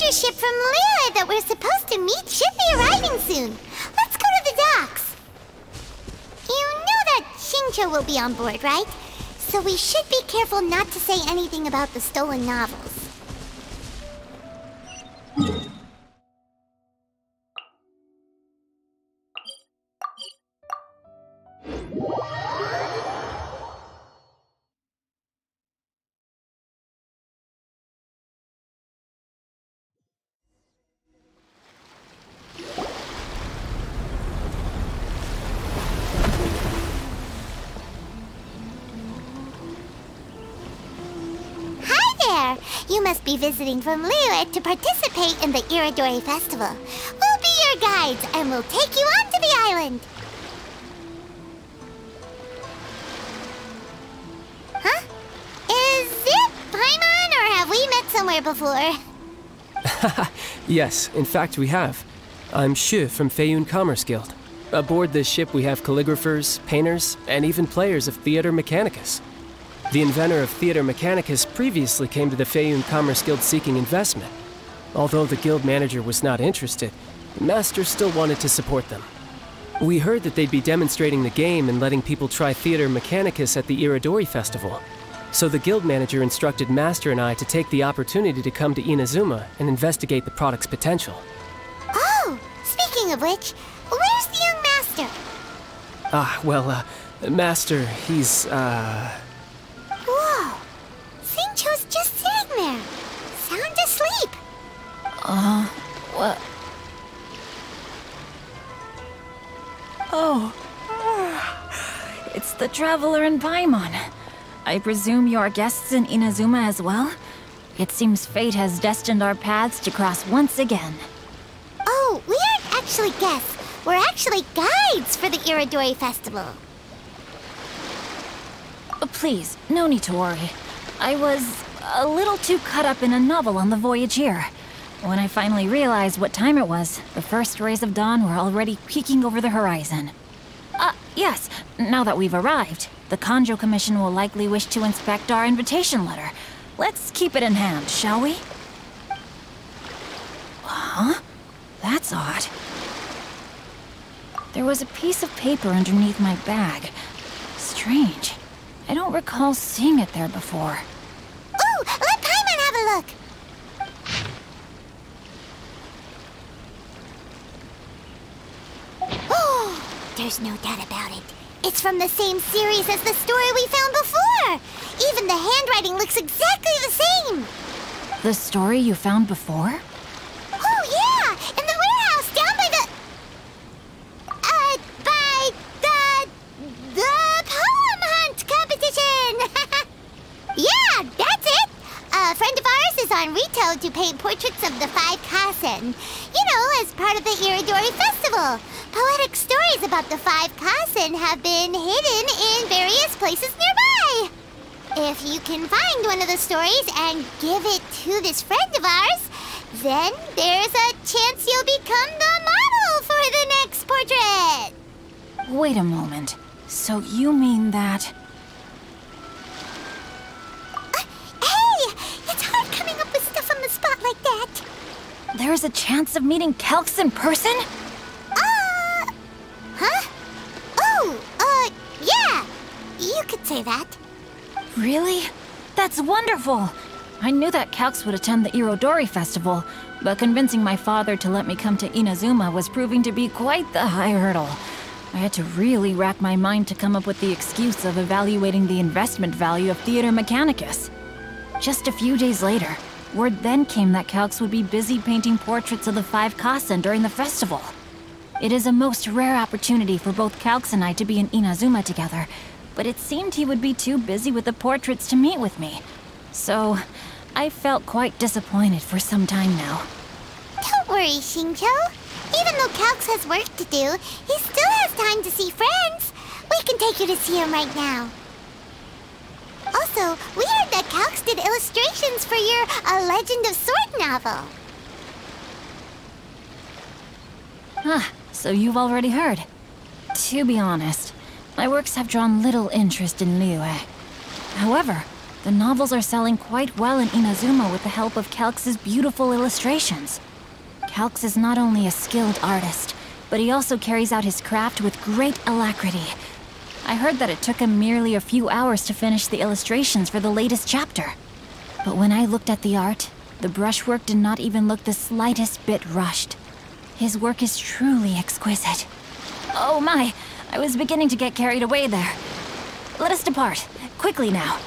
another ship from Liyue that we're supposed to meet should be arriving soon. Let's go to the docks. You know that Xingqiu will be on board, right? So we should be careful not to say anything about the stolen novels. You must be visiting from Liyue to participate in the Iridori Festival. We'll be your guides, and we'll take you onto the island. Huh? Is it Paimon, or have we met somewhere before? Yes, in fact we have. I'm Shu from Feiyun Commerce Guild. Aboard this ship we have calligraphers, painters, and even players of Theater Mechanicus. The inventor of Theater Mechanicus previously came to the Feiyun Commerce Guild seeking investment. Although the guild manager was not interested, the master still wanted to support them. We heard that they'd be demonstrating the game and letting people try Theater Mechanicus at the Iridori Festival. So the guild manager instructed Master and I to take the opportunity to come to Inazuma and investigate the product's potential. Oh, speaking of which, where's the young master? Master, he's, Whoa! Xingqiu's just sitting there, sound asleep. What? Oh, it's the Traveler and Paimon. I presume you are guests in Inazuma as well? It seems fate has destined our paths to cross once again. Oh, we aren't actually guests. We're actually guides for the Iridori Festival. Please, no need to worry. I was a little too caught up in a novel on the voyage here. When I finally realized what time it was, the first rays of dawn were already peeking over the horizon. Yes, now that we've arrived, the Kanjo Commission will likely wish to inspect our invitation letter. Let's keep it in hand, shall we? Huh? That's odd. There was a piece of paper underneath my bag. Strange. I don't recall seeing it there before. Ooh, let Paimon have a look! Oh, there's no doubt about it. It's from the same series as the story we found before! Even the handwriting looks exactly the same! The story you found before? Oh, yeah! In the warehouse down by the... The poem hunt competition! Yeah, that's it! A friend of ours is on Rito to paint portraits of the 5 Kasen. You know, as part of the Iridori Festival. Poetic stories about the 5 Kasen have been hidden in various places nearby. If you can find one of the stories and give it to this friend of ours, then there's a chance you'll become the model for the next portrait. Wait a moment. So you mean that... Hey! It's hard coming up with stuff on the spot like that. There's a chance of meeting Calx in person? Huh? Oh, yeah! You could say that. Really? That's wonderful! I knew that Calx would attend the Irodori Festival, but convincing my father to let me come to Inazuma was proving to be quite the high hurdle. I had to really rack my mind to come up with the excuse of evaluating the investment value of Theater Mechanicus. Just a few days later, word then came that Calx would be busy painting portraits of the 5 Kasen during the festival. It is a most rare opportunity for both Calx and I to be in Inazuma together, but it seemed he would be too busy with the portraits to meet with me. So, I felt quite disappointed for some time now. Don't worry, Xingqiu. Even though Calx has work to do, he still has time to see friends. We can take you to see him right now. Also, we heard that Calx did illustrations for your A Legend of Sword novel. So you've already heard. To be honest, my works have drawn little interest in Liyue. However, The novels are selling quite well in Inazuma with the help of Calx's beautiful illustrations. Calx is not only a skilled artist, but he also carries out his craft with great alacrity. I heard that it took him merely a few hours to finish the illustrations for the latest chapter. But when I looked at the art, the brushwork did not even look the slightest bit rushed. His work is truly exquisite. Oh my, I was beginning to get carried away there. Let us depart, quickly now.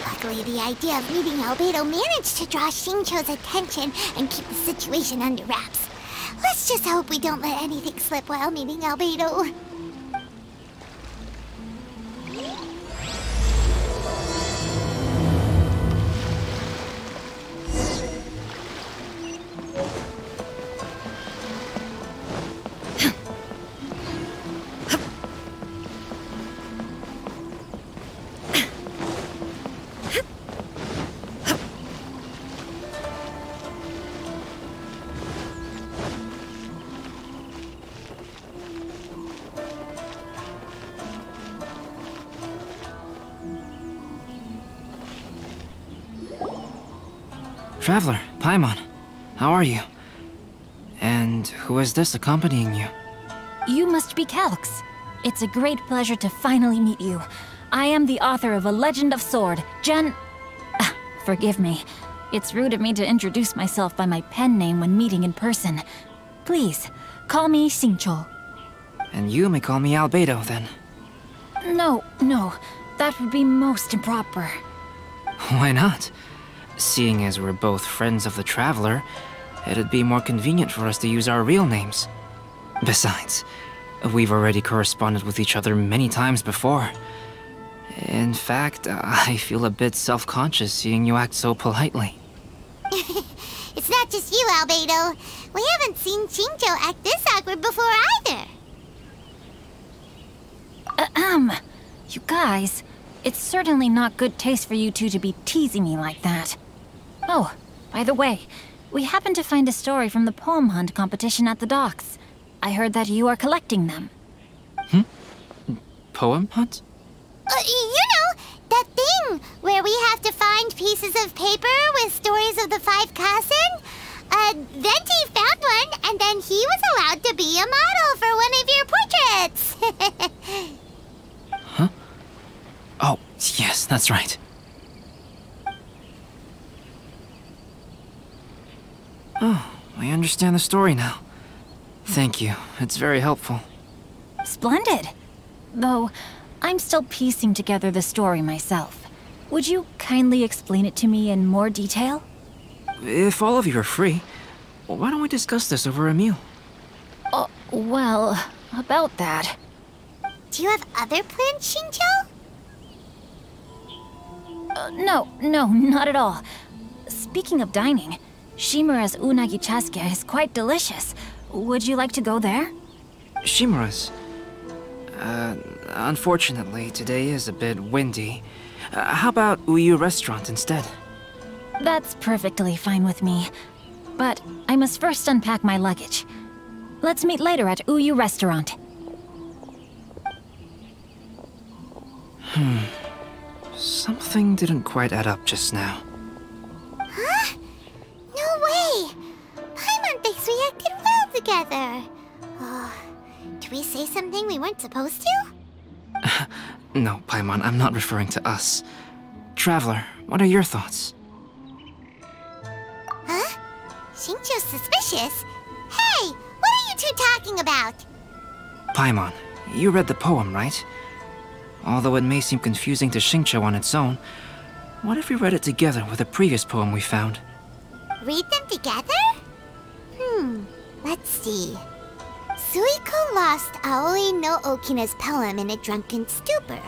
Luckily, the idea of meeting Albedo managed to draw Xingqiu's attention and keep the situation under wraps. Let's just hope we don't let anything slip while meeting Albedo. Traveler, Paimon, how are you? And who is this accompanying you? You must be Calx. It's a great pleasure to finally meet you. I am the author of A Legend of Sword, forgive me. It's rude of me to introduce myself by my pen name when meeting in person. Please, call me Xingqiu. And you may call me Albedo, then. No, that would be most improper. Why not? Seeing as we're both friends of the Traveler, it'd be more convenient for us to use our real names. Besides, we've already corresponded with each other many times before. In fact, I feel a bit self-conscious seeing you act so politely. It's not just you, Albedo. We haven't seen Xingqiu act this awkward before either. You guys, it's certainly not good taste for you two to be teasing me like that. Oh, by the way, we happened to find a story from the poem hunt competition at the docks. I heard that you are collecting them. Poem hunt? You know, that thing where we have to find pieces of paper with stories of the 5 Kasen? Venti found one, and then he was allowed to be a model for one of your portraits. Huh? Oh, yes, that's right. Oh, I understand the story now. Thank you. It's very helpful. Splendid. Though, I'm still piecing together the story myself. Would you kindly explain it to me in more detail? If all of you are free, why don't we discuss this over a meal? Well, about that. Do you have other plans, Xingqiu? No, not at all. Speaking of dining, Shimura's unagi chasuke is quite delicious. Would you like to go there? Shimura's? Unfortunately, today is a bit windy. How about Uyu Restaurant instead? That's perfectly fine with me. But I must first unpack my luggage. Let's meet later at Uyu Restaurant. Something didn't quite add up just now. Huh? No way! Paimon thinks we acted well together. Did we say something we weren't supposed to? No, Paimon, I'm not referring to us. Traveler, what are your thoughts? Huh? Xingqiu's suspicious? Hey, what are you two talking about? Paimon, you read the poem, right? Although it may seem confusing to Xingqiu on its own, what if we read it together with a previous poem we found? Read them together? Let's see. Suiko lost Aoi no Okina's poem in a drunken stupor.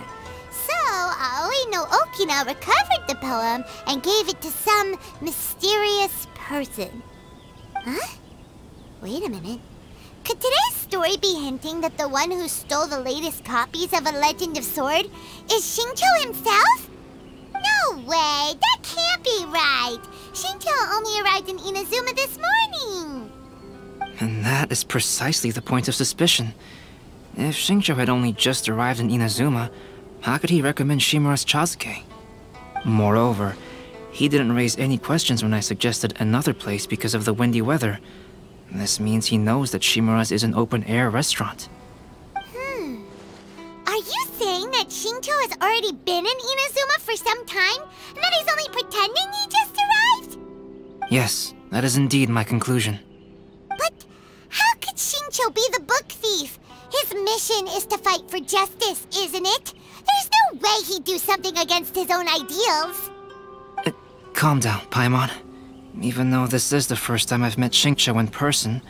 So, Aoi no Okina recovered the poem and gave it to some mysterious person. Huh? Wait a minute. Could today's story be hinting that the one who stole the latest copies of A Legend of Sword is Xingqiu himself? No way! That can't be right! Xingqiu only arrived in Inazuma this morning! And that is precisely the point of suspicion. If Xingqiu had only just arrived in Inazuma, how could he recommend Shimura's Chazuke? Moreover, he didn't raise any questions when I suggested another place because of the windy weather. This means he knows that Shimura's is an open-air restaurant. Are you saying that Xingqiu has already been in Inazuma for some time, and that he's only pretending he just arrived? Yes, that is indeed my conclusion. But how could Xingqiu be the book thief? His mission is to fight for justice, isn't it? There's no way he'd do something against his own ideals. Calm down, Paimon. Even though this is the first time I've met Xingqiu in person,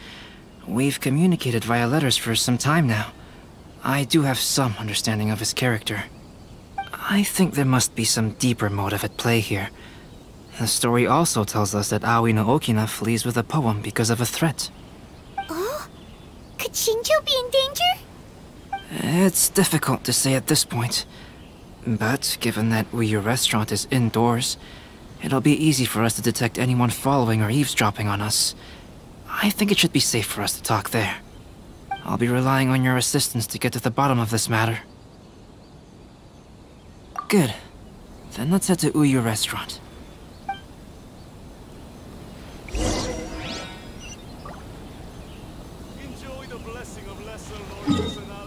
we've communicated via letters for some time now. I do have some understanding of his character. I think there must be some deeper motive at play here. The story also tells us that Aoi no Okina flees with a poem because of a threat. Oh? Could Xingqiu be in danger? It's difficult to say at this point. But given that Uyu Restaurant is indoors, it'll be easy for us to detect anyone following or eavesdropping on us. I think it should be safe for us to talk there. I'll be relying on your assistance to get to the bottom of this matter. Good. Then let's head to Uyu Restaurant. Enjoy the blessing of Lesser Lord Kusanali.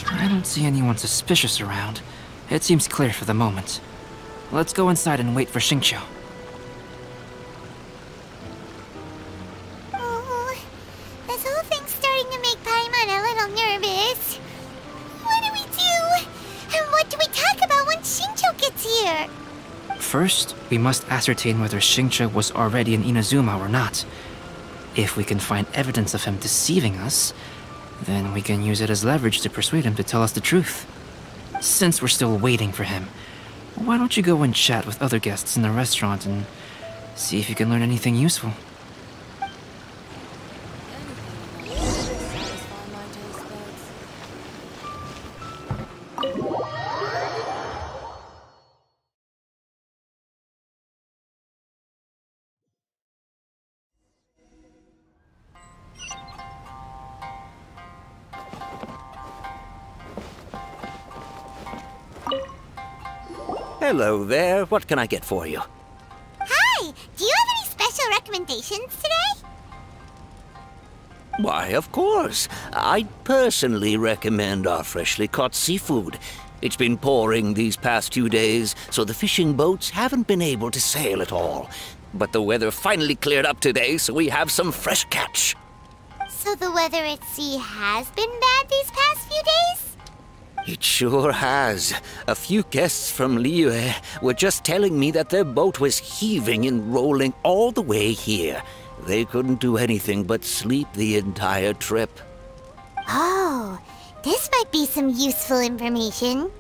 I don't see anyone suspicious around. It seems clear for the moment. Let's go inside and wait for Xingqiu. Oh, this whole thing's starting to make Paimon a little nervous. What do we do? And what do we talk about when Xingqiu gets here? First, we must ascertain whether Xingqiu was already in Inazuma or not. If we can find evidence of him deceiving us, then we can use it as leverage to persuade him to tell us the truth. Since we're still waiting for him, why don't you go and chat with other guests in the restaurant and see if you can learn anything useful? Hello there. What can I get for you? Hi! Do you have any special recommendations today? Why, of course. I personally recommend our freshly caught seafood. It's been pouring these past few days, so the fishing boats haven't been able to sail at all. But the weather finally cleared up today, so we have some fresh catch. So the weather at sea has been bad these past few days? It sure has. A few guests from Liyue were just telling me that their boat was heaving and rolling all the way here. They couldn't do anything but sleep the entire trip. Oh, this might be some useful information.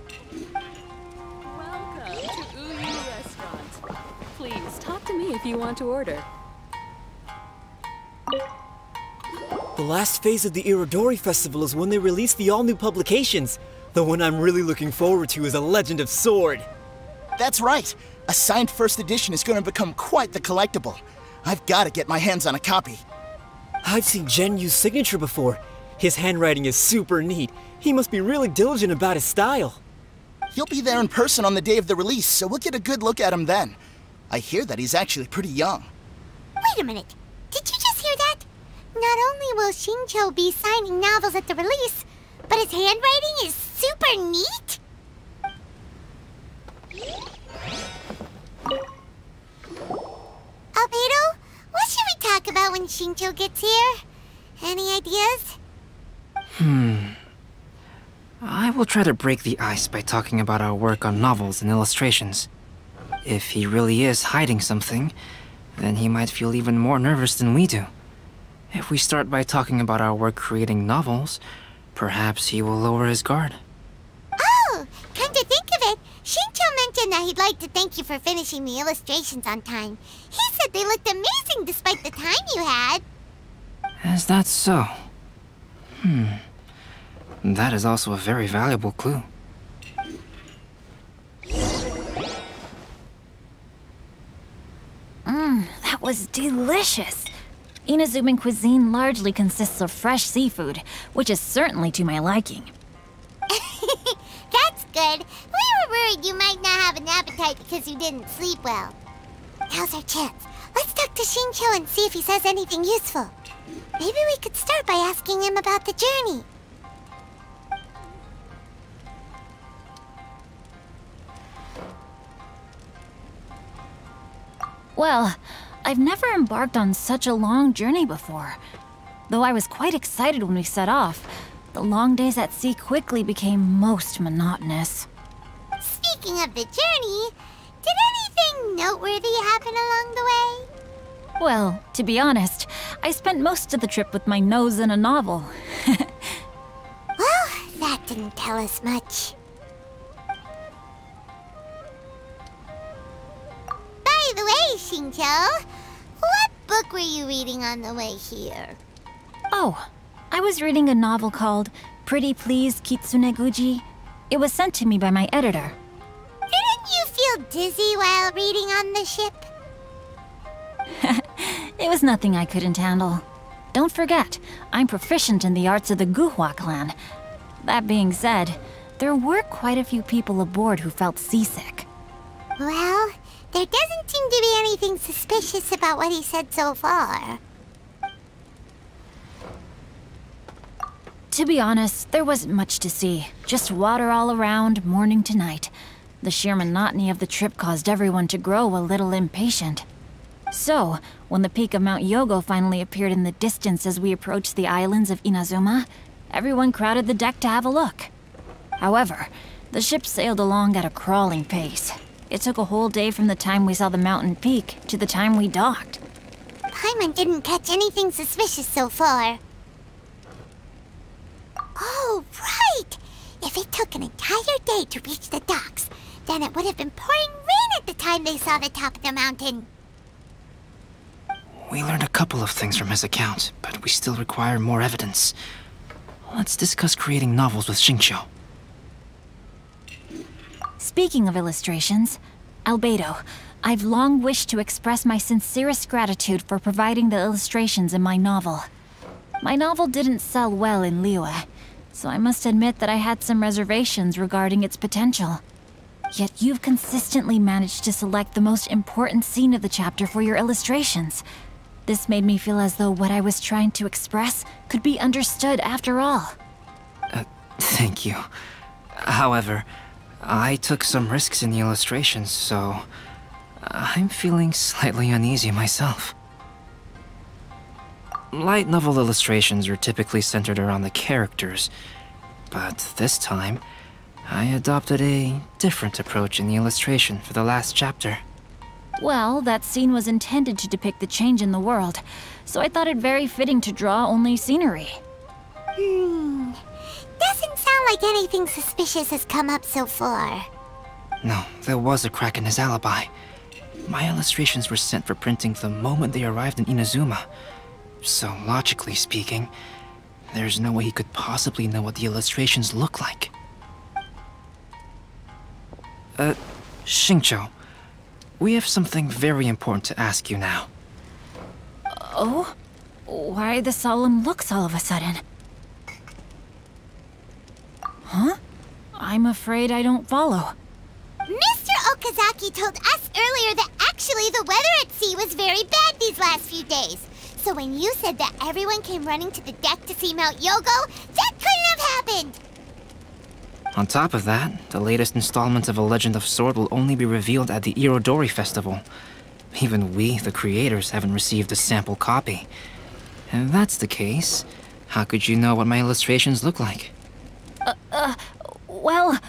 Welcome to Uyu Restaurant. Please talk to me if you want to order. The last phase of the Irodori Festival is when they release the all-new publications. The one I'm really looking forward to is A Legend of Sword. That's right. A signed first edition is going to become quite the collectible. I've got to get my hands on a copy. I've seen Gen Yu's signature before. His handwriting is super neat. He must be really diligent about his style. He'll be there in person on the day of the release, so we'll get a good look at him then. I hear that he's actually pretty young. Wait a minute. Did you just hear that? Not only will Xingqiu be signing novels at the release, but his handwriting is super neat? Albedo, what should we talk about when Xingqiu gets here? Any ideas? I will try to break the ice by talking about our work on novels and illustrations. If he really is hiding something, then he might feel even more nervous than we do. If we start by talking about our work creating novels, perhaps he will lower his guard. Oh, come to think of it, Shincho mentioned that he'd like to thank you for finishing the illustrations on time. He said they looked amazing despite the time you had. Is that so? That is also a very valuable clue. That was delicious. Inazuman cuisine largely consists of fresh seafood, which is certainly to my liking. That's good. We were worried you might not have an appetite because you didn't sleep well. Now's our chance. Let's talk to Shincho and see if he says anything useful. Maybe we could start by asking him about the journey. Well, I've never embarked on such a long journey before. Though I was quite excited when we set off, the long days at sea quickly became most monotonous. Speaking of the journey, did anything noteworthy happen along the way? Well, to be honest, I spent most of the trip with my nose in a novel. Well, that didn't tell us much. By the way, Shincho, what book were you reading on the way here? Oh, I was reading a novel called Pretty Please Kitsune Guji. It was sent to me by my editor. Didn't you feel dizzy while reading on the ship? It was nothing I couldn't handle. Don't forget, I'm proficient in the arts of the Guhua clan. That being said, there were quite a few people aboard who felt seasick. Well, there doesn't seem to be anything suspicious about what he said so far. To be honest, there wasn't much to see. Just water all around, morning to night. The sheer monotony of the trip caused everyone to grow a little impatient. So, when the peak of Mount Yogo finally appeared in the distance as we approached the islands of Inazuma, everyone crowded the deck to have a look. However, the ship sailed along at a crawling pace. It took a whole day from the time we saw the mountain peak to the time we docked. Paimon didn't catch anything suspicious so far. Oh, right! If it took an entire day to reach the docks, then it would have been pouring rain at the time they saw the top of the mountain. We learned a couple of things from his account, but we still require more evidence. Let's discuss creating novels with Shincho. Speaking of illustrations, Albedo, I've long wished to express my sincerest gratitude for providing the illustrations in my novel. My novel didn't sell well in Liyue, so I must admit that I had some reservations regarding its potential. Yet you've consistently managed to select the most important scene of the chapter for your illustrations. This made me feel as though what I was trying to express could be understood after all. Thank you. However, I took some risks in the illustrations, so I'm feeling slightly uneasy myself. Light novel illustrations are typically centered around the characters, but this time, I adopted a different approach in the illustration for the last chapter. Well, that scene was intended to depict the change in the world, so I thought it very fitting to draw only scenery. Doesn't sound like anything suspicious has come up so far. No, there was a crack in his alibi. My illustrations were sent for printing the moment they arrived in Inazuma. So, logically speaking, there's no way he could possibly know what the illustrations look like. Shincho, we have something very important to ask you now. Oh? Why the solemn looks all of a sudden? Huh? I'm afraid I don't follow. Mr. Okazaki told us earlier that actually the weather at sea was very bad these last few days. So when you said that everyone came running to the deck to see Mount Yogo, that couldn't have happened! On top of that, the latest installment of A Legend of Sword will only be revealed at the Irodori Festival. Even we, the creators, haven't received a sample copy. If that's the case, how could you know what my illustrations look like? Well...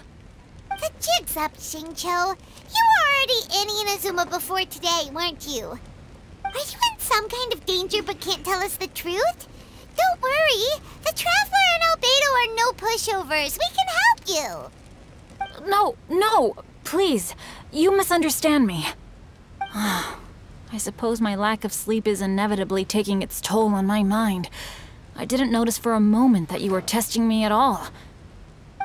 The jig's up, Shincho. You were already in Inazuma before today, weren't you? Are you in some kind of danger but can't tell us the truth? Don't worry. The Traveler and Albedo are no pushovers. We can help you. No, please. You misunderstand me. I suppose my lack of sleep is inevitably taking its toll on my mind. I didn't notice for a moment that you were testing me at all.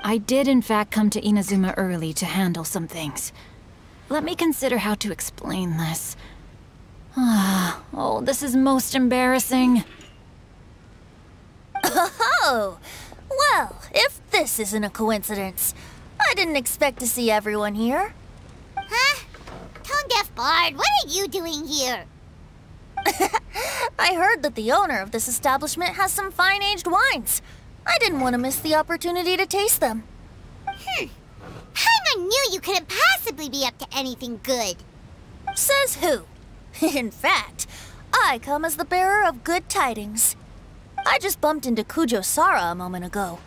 I did in fact come to Inazuma early to handle some things. Let me consider how to explain this. Oh, this is most embarrassing. Oh, well, if this isn't a coincidence, I didn't expect to see everyone here. Huh? Tone-deaf Bard, what are you doing here? I heard that the owner of this establishment has some fine-aged wines. I didn't want to miss the opportunity to taste them. Paimon knew you couldn't possibly be up to anything good. Says who? In fact, I come as the bearer of good tidings. I just bumped into Kujo Sara a moment ago.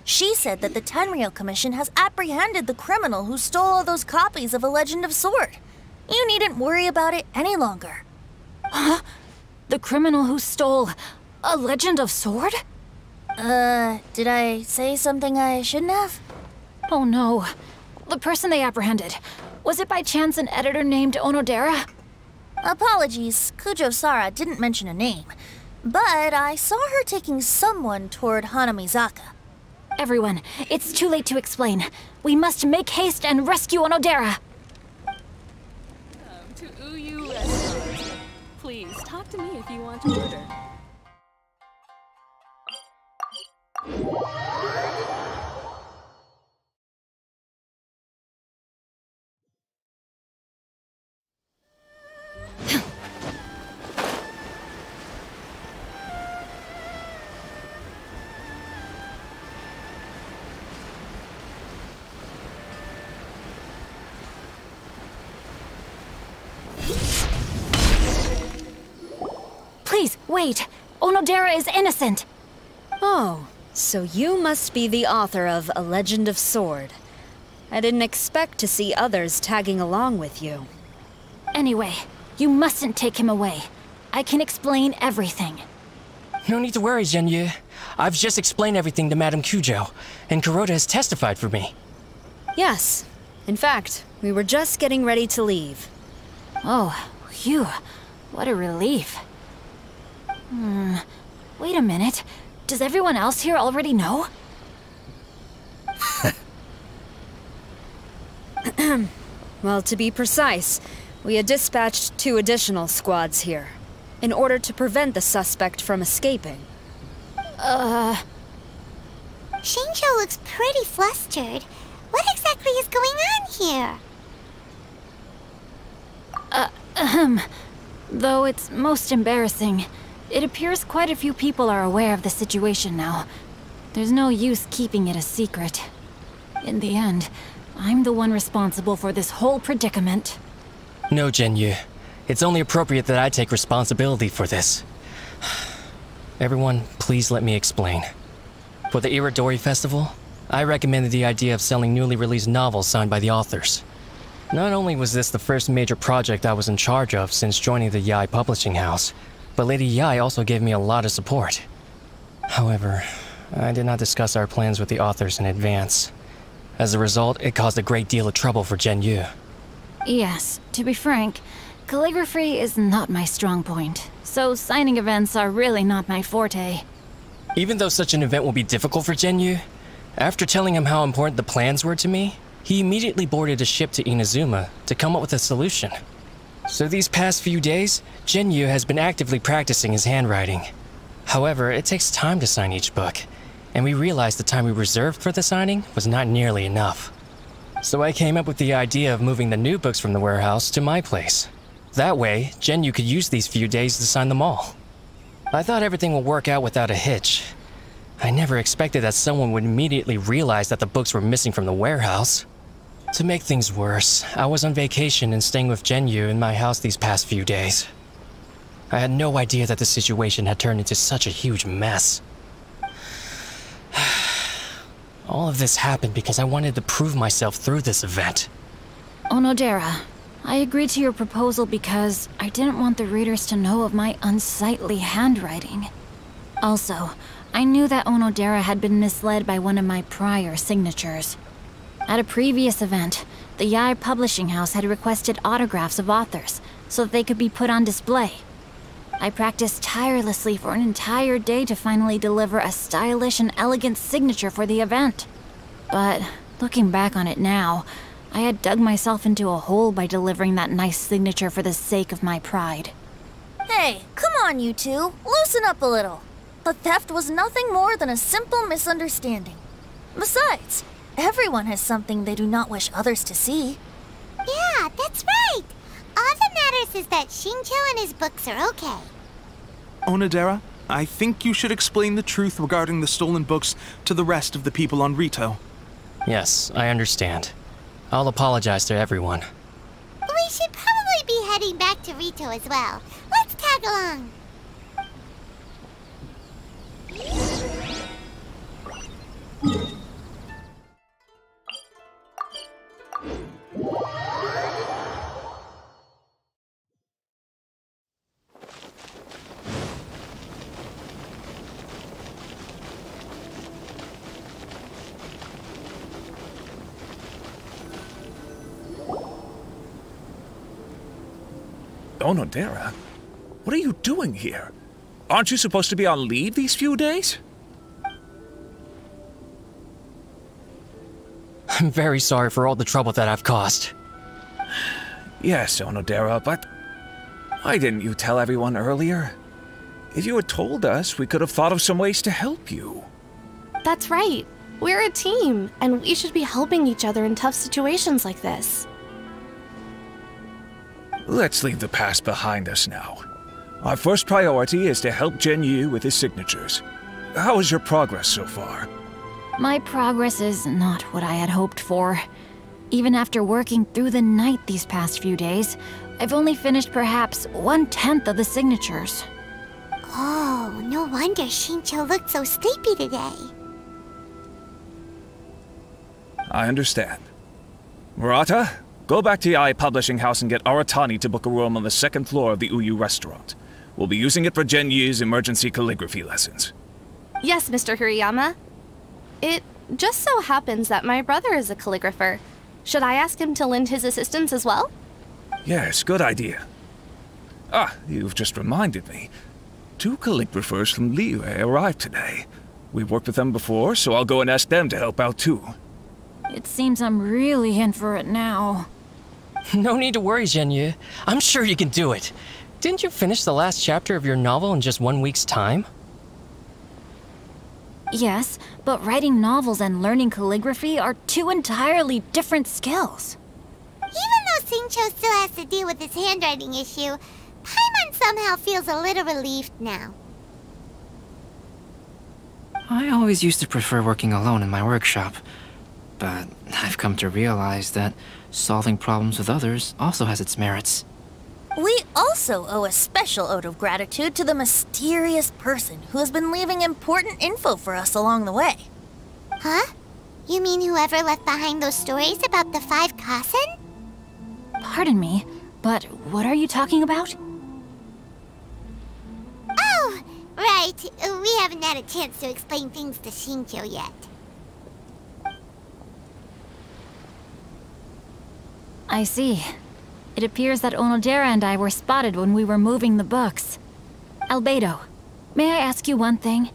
She said that the Tenryou Commission has apprehended the criminal who stole all those copies of A Legend of Sword. You needn't worry about it any longer. Huh? The criminal who stole A Legend of Sword? Did I say something I shouldn't have? Oh no. The person they apprehended. Was it by chance an editor named Onodera? Apologies, Kujo Sara didn't mention a name. But I saw her taking someone toward Hanamizaka. Everyone, it's too late to explain. We must make haste and rescue Onodera. To Uyu Restaurant. Please, talk to me if you want to order. Please, wait. Onodera is innocent. Oh, so you must be the author of A Legend of Sword. I didn't expect to see others tagging along with you. Anyway, you mustn't take him away. I can explain everything. No need to worry, Genyu. I've just explained everything to Madame Kujo, and Kuroda has testified for me. Yes. In fact, we were just getting ready to leave. Oh, phew. What a relief. Wait a minute. Does everyone else here already know? Well, to be precise, we had dispatched 2 additional squads here, in order to prevent the suspect from escaping. Shinjo looks pretty flustered. What exactly is going on here? Though it's most embarrassing, it appears quite a few people are aware of the situation now. There's no use keeping it a secret. In the end, I'm the one responsible for this whole predicament. No, Genyu. It's only appropriate that I take responsibility for this. Everyone, please let me explain. For the Irodori Festival, I recommended the idea of selling newly released novels signed by the authors. Not only was this the first major project I was in charge of since joining the Yae publishing house, but Lady Yae also gave me a lot of support. However, I did not discuss our plans with the authors in advance. As a result, it caused a great deal of trouble for Genyu. Yes, to be frank, calligraphy is not my strong point, so signing events are really not my forte. Even though such an event will be difficult for Genyu, after telling him how important the plans were to me, he immediately boarded a ship to Inazuma to come up with a solution. So these past few days, Genyu has been actively practicing his handwriting. However, it takes time to sign each book, and we realized the time we reserved for the signing was not nearly enough. So I came up with the idea of moving the new books from the warehouse to my place. That way, Genyu could use these few days to sign them all. I thought everything would work out without a hitch. I never expected that someone would immediately realize that the books were missing from the warehouse. To make things worse, I was on vacation and staying with Genyu in my house these past few days. I had no idea that the situation had turned into such a huge mess. All of this happened because I wanted to prove myself through this event. Onodera, I agreed to your proposal because I didn't want the readers to know of my unsightly handwriting. Also, I knew that Onodera had been misled by one of my prior signatures. At a previous event, the Yae publishing house had requested autographs of authors so that they could be put on display. I practiced tirelessly for an entire day to finally deliver a stylish and elegant signature for the event. But looking back on it now, I had dug myself into a hole by delivering that nice signature for the sake of my pride. Hey, come on, you two. Loosen up a little. The theft was nothing more than a simple misunderstanding. Besides, everyone has something they do not wish others to see. Yeah, that's right. All that matters is that Shincho and his books are okay. Onodera, I think you should explain the truth regarding the stolen books to the rest of the people on Rito. Yes, I understand. I'll apologize to everyone. We should probably be heading back to Rito as well. Let's tag along. Onodera? What are you doing here? Aren't you supposed to be on leave these few days? I'm very sorry for all the trouble that I've caused. Yes, Onodera, but why didn't you tell everyone earlier? If you had told us, we could have thought of some ways to help you. That's right. We're a team, and we should be helping each other in tough situations like this. Let's leave the past behind us now. Our first priority is to help Genyu with his signatures. How is your progress so far? My progress is not what I had hoped for. Even after working through the night these past few days, I've only finished perhaps 1/10 of the signatures. Oh, no wonder Shincho looked so sleepy today. I understand. Murata, go back to Yae Publishing House and get Aratani to book a room on the second floor of the Uyu restaurant. We'll be using it for Genyu's emergency calligraphy lessons. Yes, Mr. Hirayama. It just so happens that my brother is a calligrapher. Should I ask him to lend his assistance as well? Yes, good idea. Ah, you've just reminded me. 2 calligraphers from Liyue arrived today. We've worked with them before, so I'll go and ask them to help out too. It seems I'm really in for it now. No need to worry, Genyu. I'm sure you can do it. Didn't you finish the last chapter of your novel in just 1 week's time? Yes, but writing novels and learning calligraphy are 2 entirely different skills. Even though Shincho still has to deal with his handwriting issue, Paimon somehow feels a little relieved now. I always used to prefer working alone in my workshop, but I've come to realize that solving problems with others also has its merits. We also owe a special ode of gratitude to the mysterious person who has been leaving important info for us along the way. Huh? You mean whoever left behind those stories about the 5 Kasen? Pardon me, but what are you talking about? Oh, right. We haven't had a chance to explain things to Shincho yet. I see. It appears that Onodera and I were spotted when we were moving the books. Albedo, may I ask you one thing?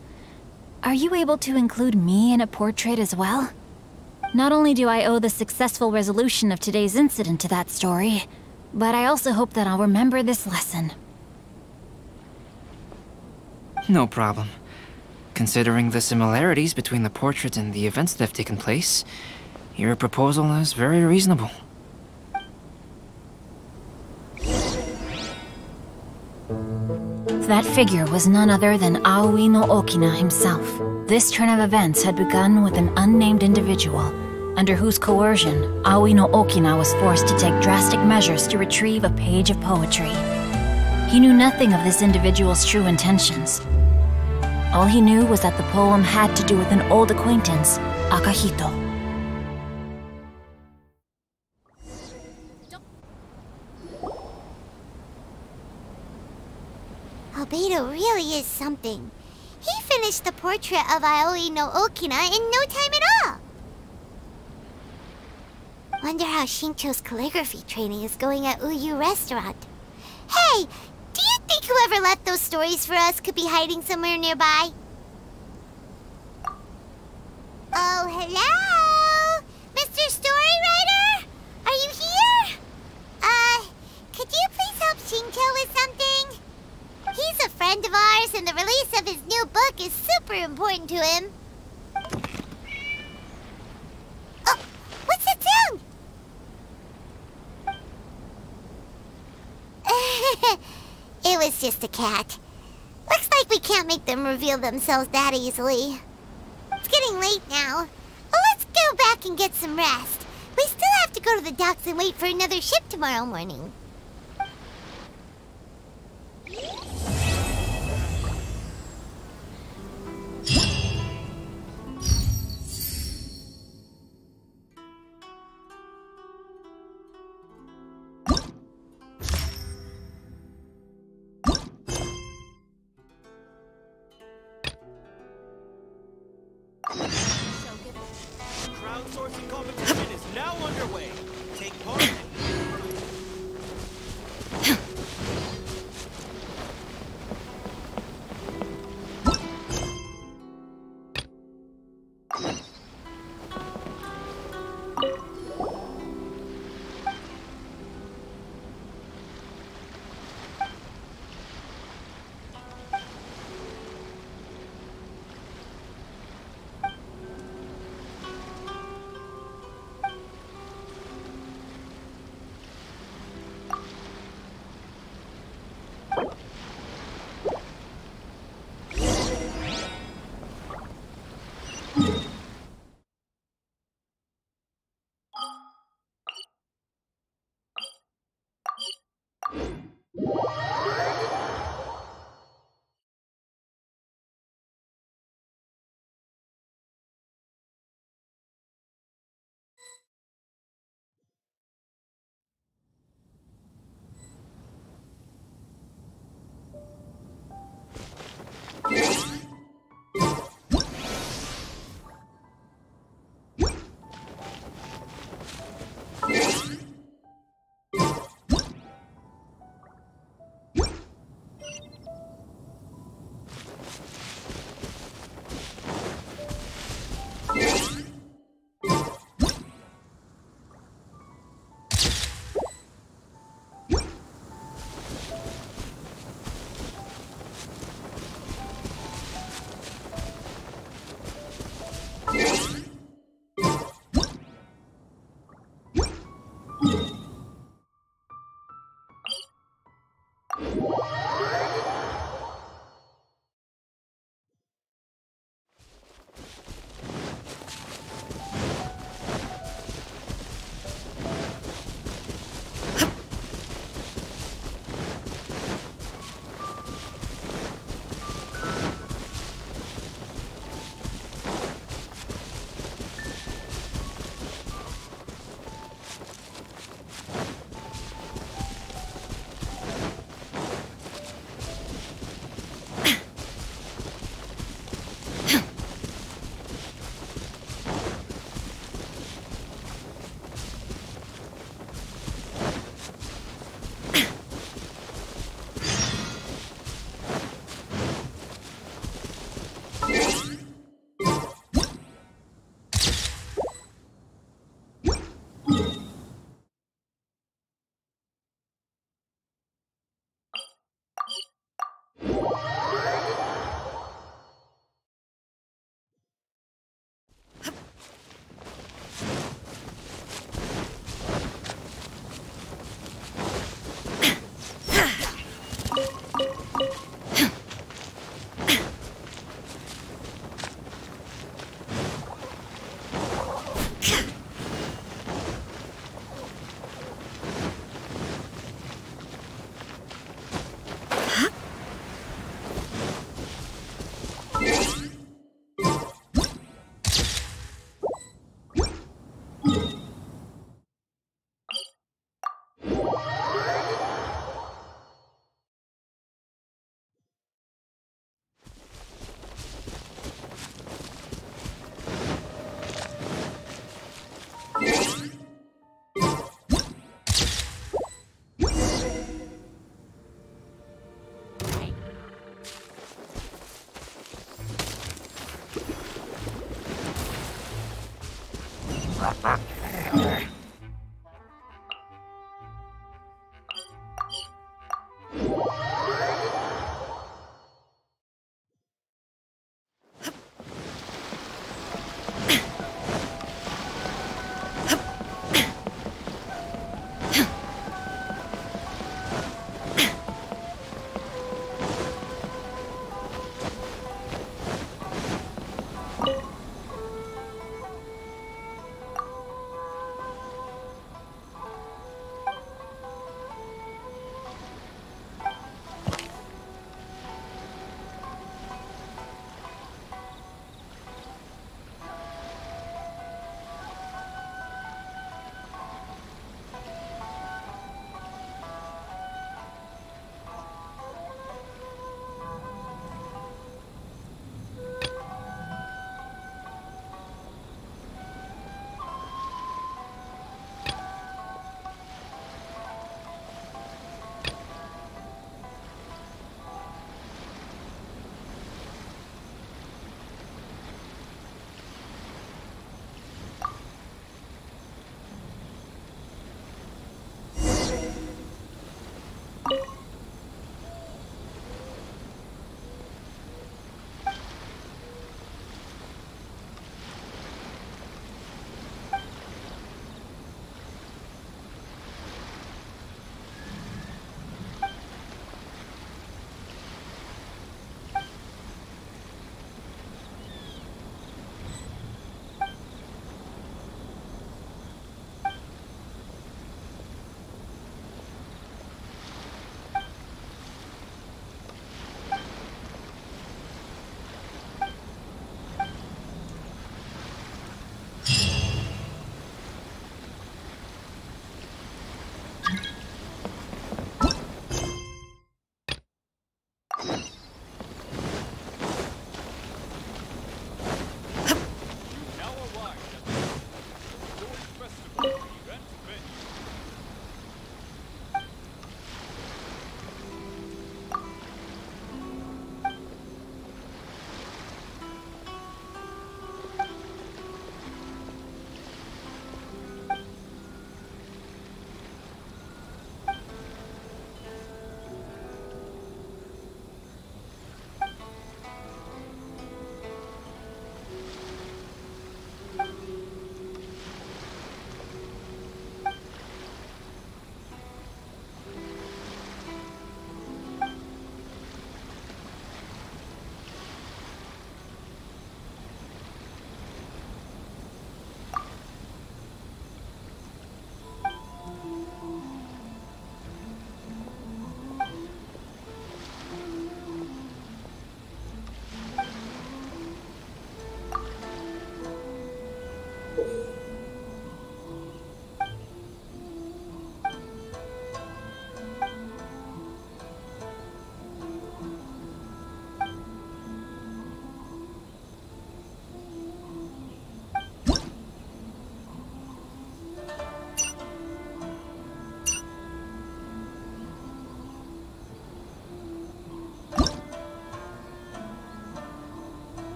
Are you able to include me in a portrait as well? Not only do I owe the successful resolution of today's incident to that story, but I also hope that I'll remember this lesson. No problem. Considering the similarities between the portrait and the events that have taken place, your proposal is very reasonable. That figure was none other than Aoi no Okina himself. This turn of events had begun with an unnamed individual, under whose coercion, Aoi no Okina was forced to take drastic measures to retrieve a page of poetry. He knew nothing of this individual's true intentions. All he knew was that the poem had to do with an old acquaintance, Akahito. Beto really is something. He finished the portrait of Aoi no Okina in no time at all. Wonder how Shincho's calligraphy training is going at Uyu Restaurant. Hey, do you think whoever left those stories for us could be hiding somewhere nearby? Oh, hello? Mr. Storywriter? Are you here? Could you please help Shincho with something? He's a friend of ours, and the release of his new book is super important to him. Oh, what's that sound? It was just a cat. Looks like we can't make them reveal themselves that easily. It's getting late now. Well, let's go back and get some rest. We still have to go to the docks and wait for another ship tomorrow morning. Crowdsourcing competition is now underway. Take part.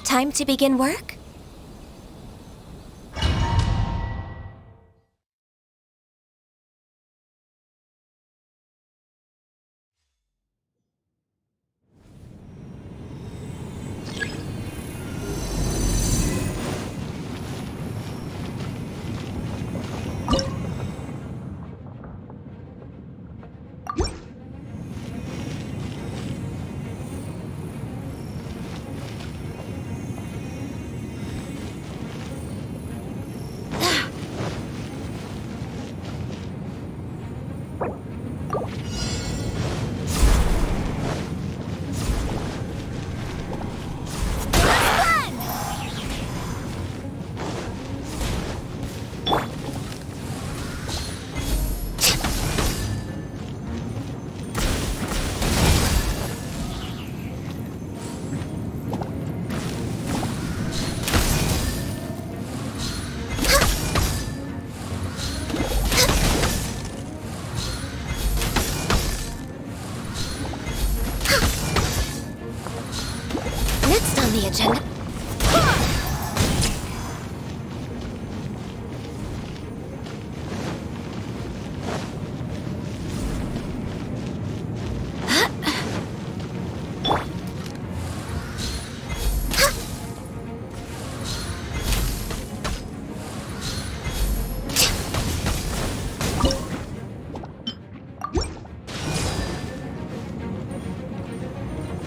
Time to begin work? The agenda.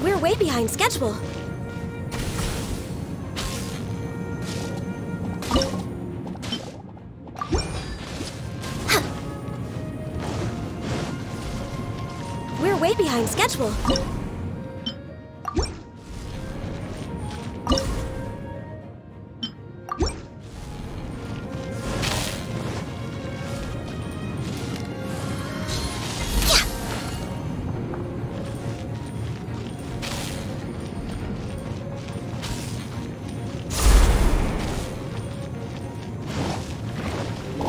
We're way behind schedule. Way behind schedule.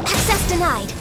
Access denied.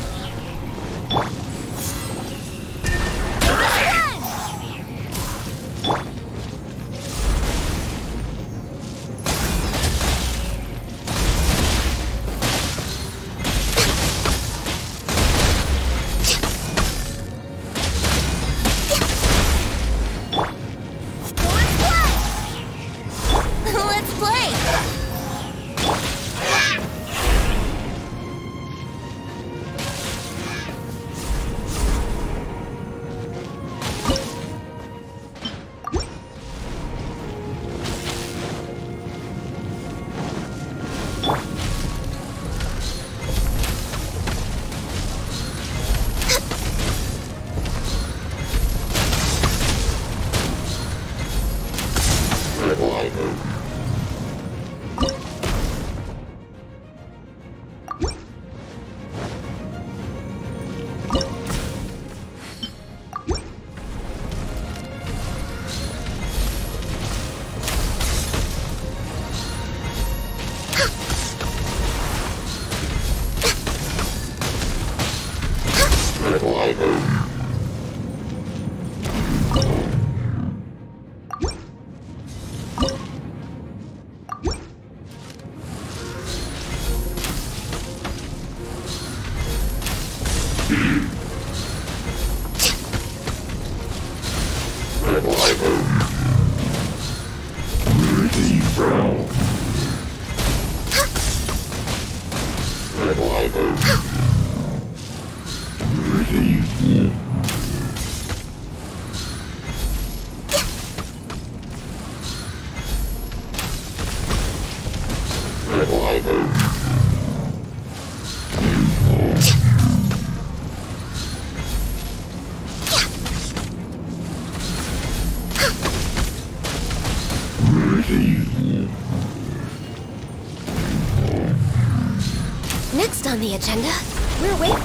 Next on the agenda, we're waiting.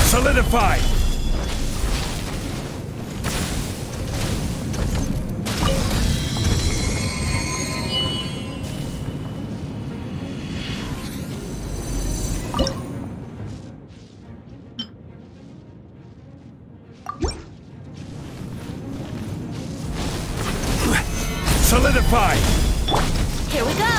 Solidify! Solidify! Here we go!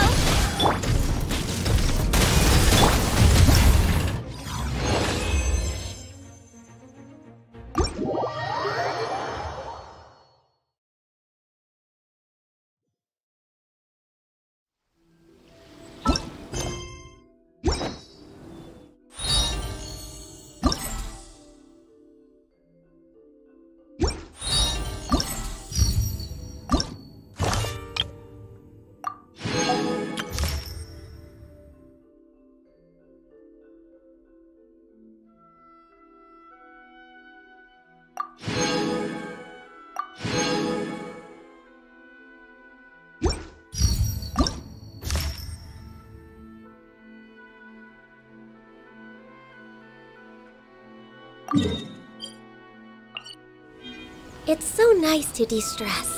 It's so nice to de-stress.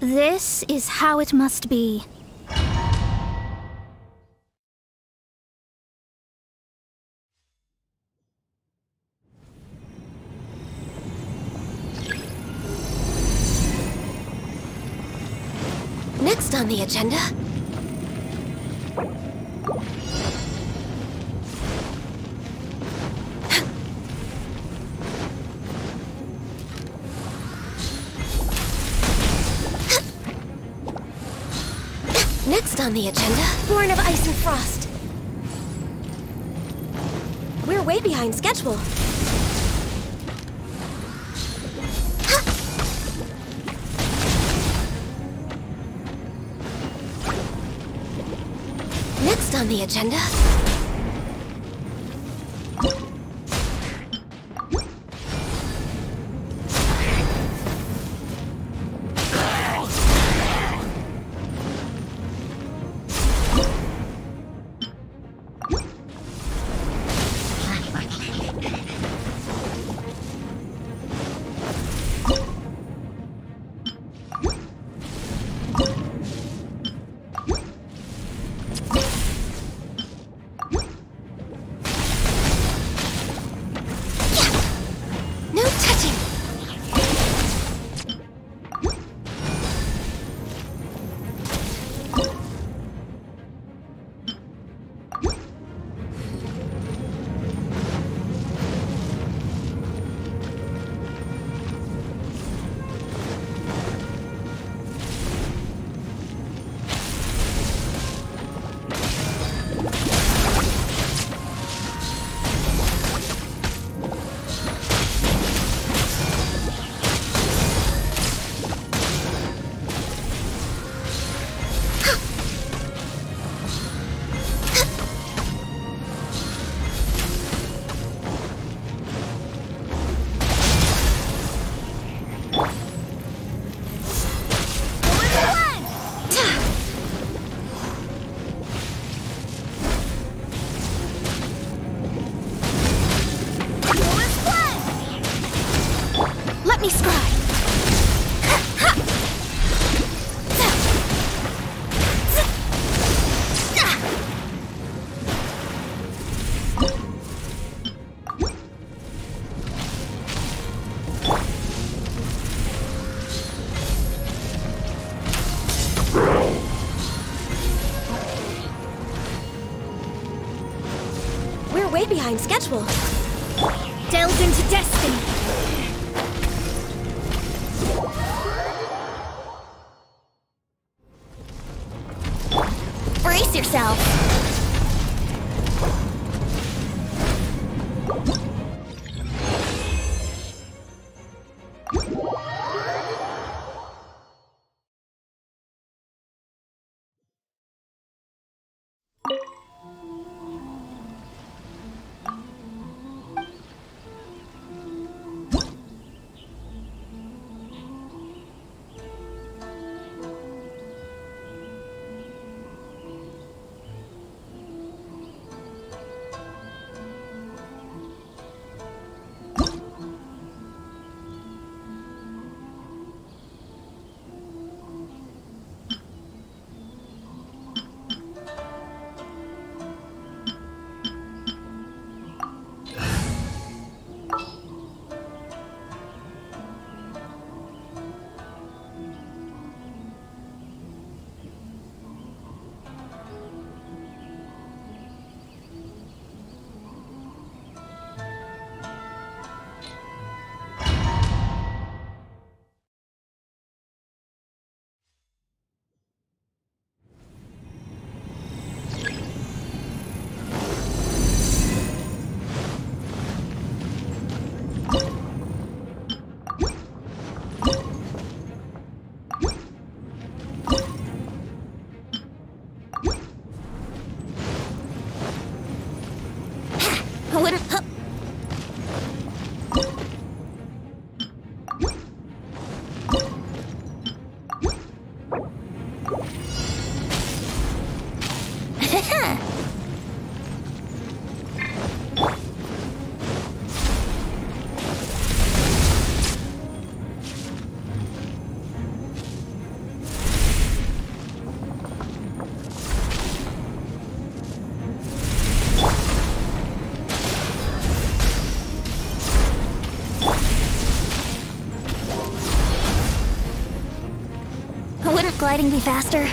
This is how it must be. Next on the agenda... Next on the agenda, Born of Ice and Frost. We're way behind schedule. Next on the agenda... behind schedule. Delved into destiny. Brace yourself. Gliding be faster?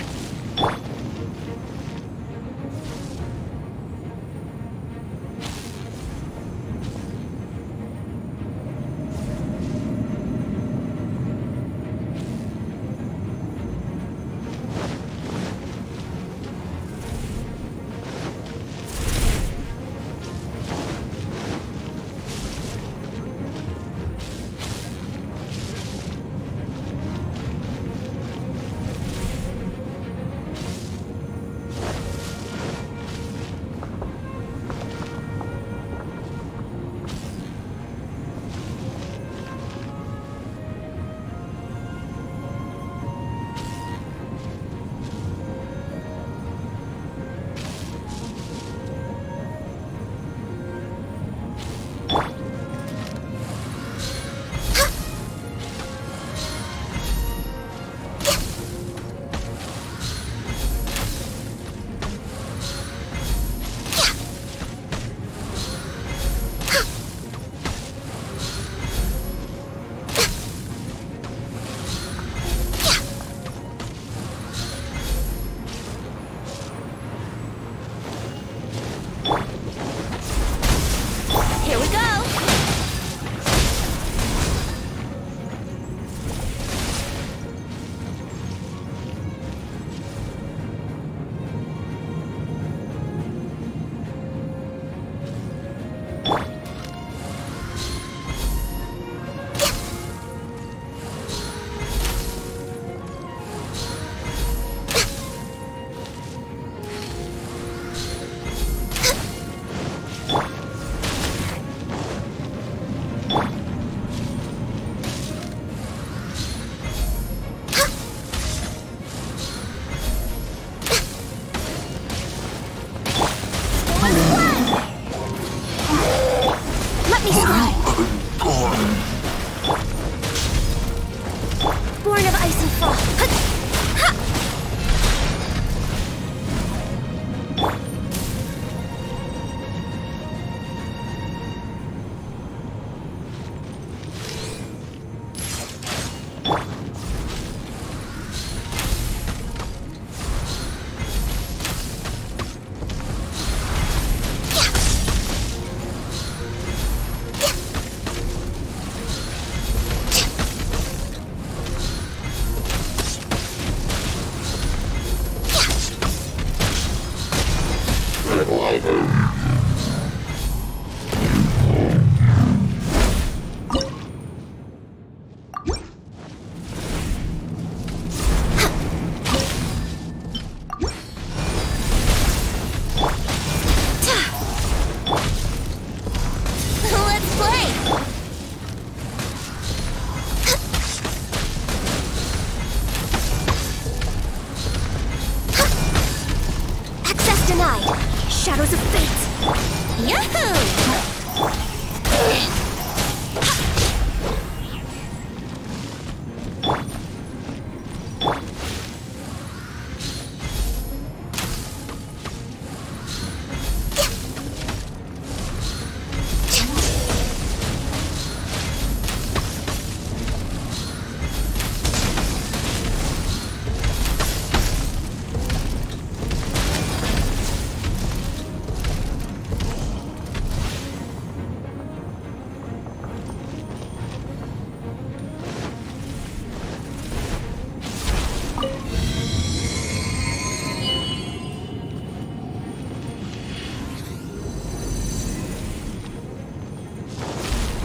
shadows of fate! Yahoo!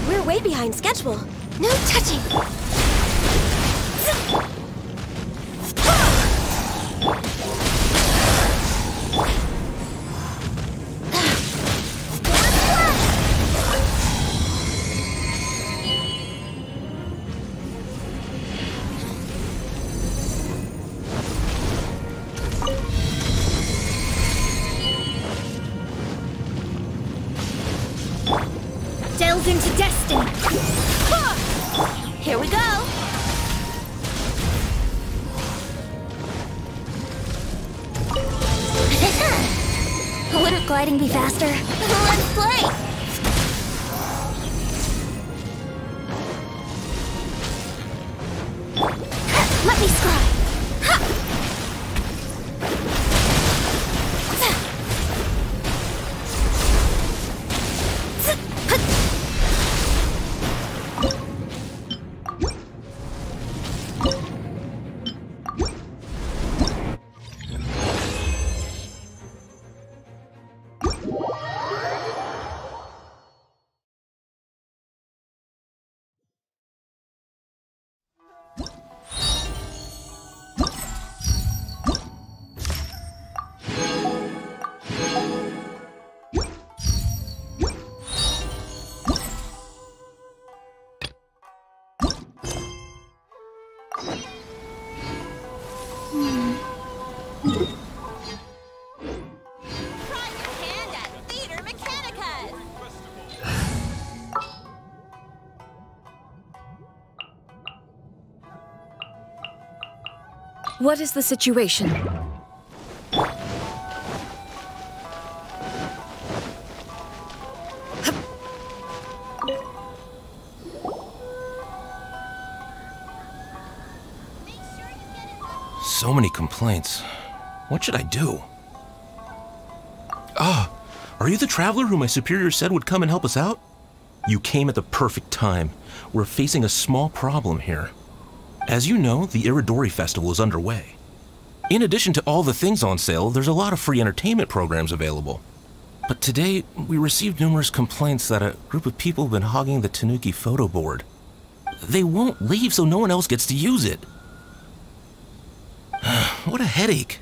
We're way behind schedule. No touching! Delve into destiny. Here we go! Wouldn't gliding be faster? Let's play! Let me scry! What is the situation? So many complaints. What should I do? Ah, are you the traveler who my superior said would come and help us out? You came at the perfect time. We're facing a small problem here. As you know, the Irodori Festival is underway. In addition to all the things on sale, there's a lot of free entertainment programs available. But today, we received numerous complaints that a group of people have been hogging the Tanuki photo board. They won't leave so no one else gets to use it. What a headache.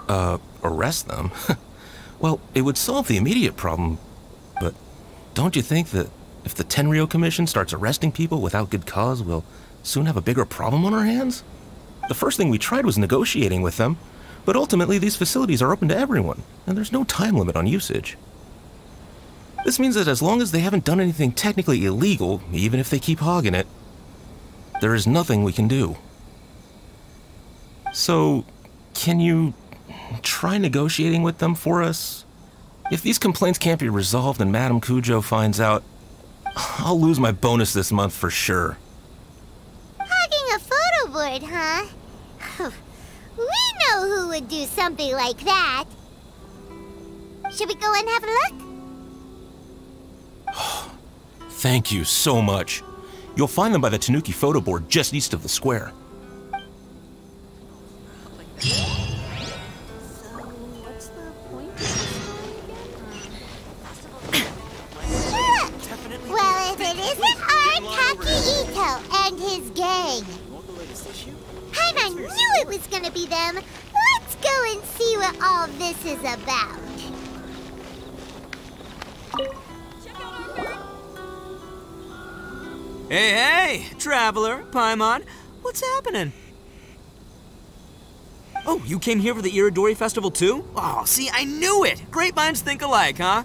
Arrest them? Well, it would solve the immediate problem, but don't you think that if the Tenryou Commission starts arresting people without good cause, we'll soon have a bigger problem on our hands? The first thing we tried was negotiating with them, but ultimately these facilities are open to everyone, and there's no time limit on usage. This means that as long as they haven't done anything technically illegal, even if they keep hogging it, there is nothing we can do. So, can you try negotiating with them for us? If these complaints can't be resolved and Madame Kujo finds out, I'll lose my bonus this month for sure. Hogging a photo board, huh? We know who would do something like that. Should we go and have a look? Thank you so much. You'll find them by the Tanuki photo board just east of the square. Well, if it isn't our Takuito and his gang. Paimon knew it was gonna be them. Let's go and see what all this is about. Hey, traveler, Paimon, what's happening? Oh, you came here for the Iridori Festival too? Oh, see, I knew it! Great minds think alike, huh?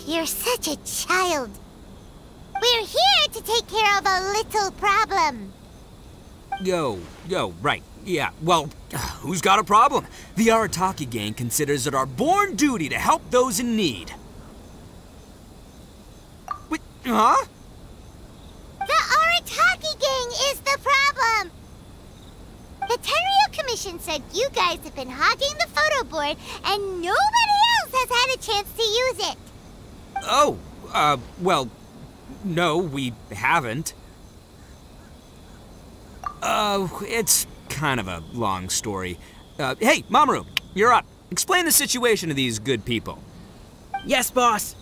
You're such a child. We're here to take care of a little problem. Yo, right. Yeah, well, who's got a problem? The Arataki gang considers it our born duty to help those in need. Wait, huh? The Arataki gang is the problem! The Tenryou Commission said you guys have been hogging the photo board and nobody else has had a chance to use it. Oh, well, no, we haven't. It's kind of a long story. Hey, Mamoru, you're up. Explain the situation to these good people. Yes, boss.